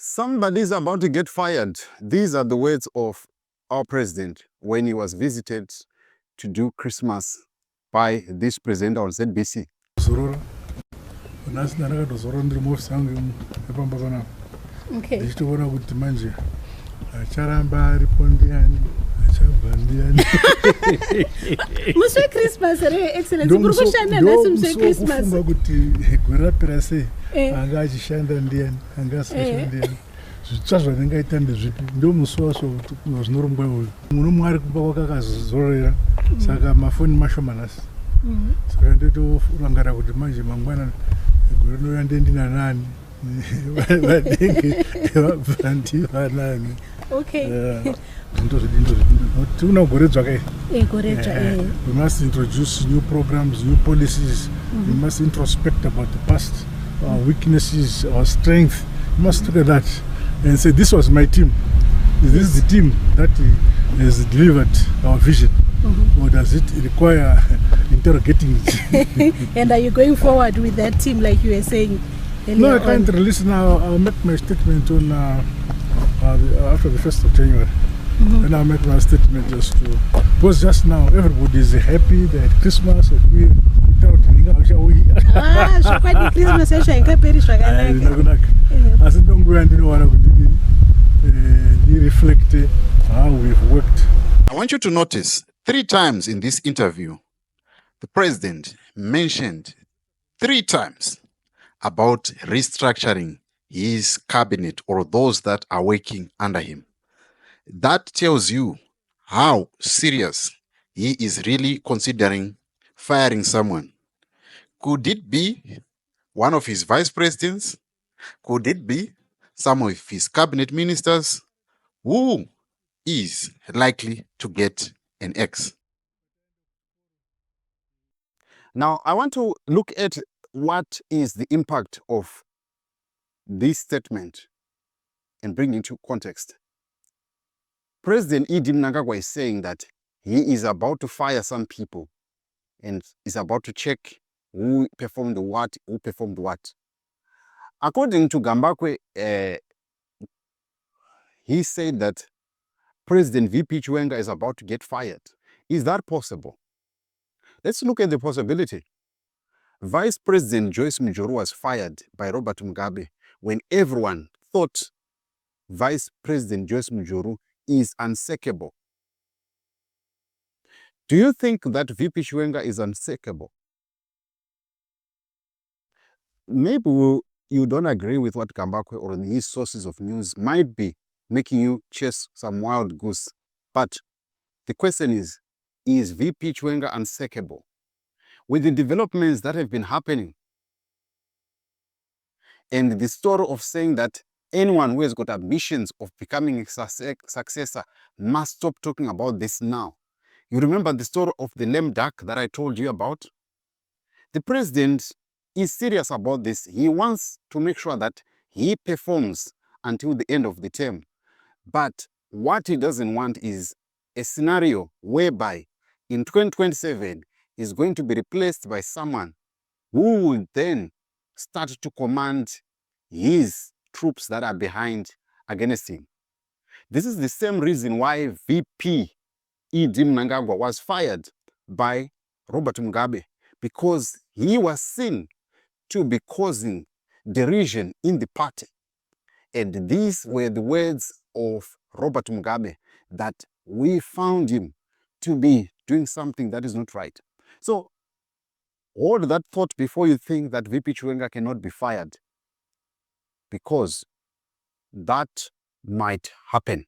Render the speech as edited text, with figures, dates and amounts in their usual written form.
Somebody's about to get fired. These are the words of our president when he was visited to do Christmas by this presenter on ZBC. Okay. Muswe Christmas, excellent. Okay. We must introduce new programs, new policies. We must introspect about the past, our weaknesses, our strength. We must look at that and say, this was my team. Is this the team that has delivered our vision? Or does it require interrogating it? And are you going forward with that team like you were saying earlier? No, I can't release now. I'll make my statement on after the 1st of January. And I'll make my statement just to, because just now everybody is happy, they had Christmas, and we without Christmas reflect how we've worked. I want you to notice 3 times in this interview, the president mentioned 3 times about restructuring his cabinet or those that are working under him. That tells you how serious he is really considering firing someone. Could it be one of his vice presidents? Could it be some of his cabinet ministers? Who is likely to get an X? Now, I want to look at what is the impact of this statement and bring it into context. President Mnangagwa is saying that he is about to fire some people and is about to check who performed what, who performed what. According to Gambakwe, he said that President VP Chiwenga is about to get fired. Is that possible? Let's look at the possibility. Vice President Joyce Mujuru was fired by Robert Mugabe when everyone thought Vice President Joyce Mujuru is unsackable. Do you think that VP Chiwenga is unsackable? Maybe you don't agree with what Gambakwe or his sources of news might be making you chase some wild goose. But the question is VP Chiwenga unsackable? With the developments that have been happening and the story of saying that anyone who has got ambitions of becoming a successor must stop talking about this now. You remember the story of the lame duck that I told you about? The president is serious about this. He wants to make sure that he performs until the end of the term. But what he doesn't want is a scenario whereby in 2027 is going to be replaced by someone who will then start to command his troops that are behind against him. This is the same reason why VP Mnangagwa was fired by Robert Mugabe, because he was seen to be causing derision in the party. And these were the words of Robert Mugabe, that we found him to be doing something that is not right. So hold that thought before you think that VP Chiwenga cannot be fired, because that might happen.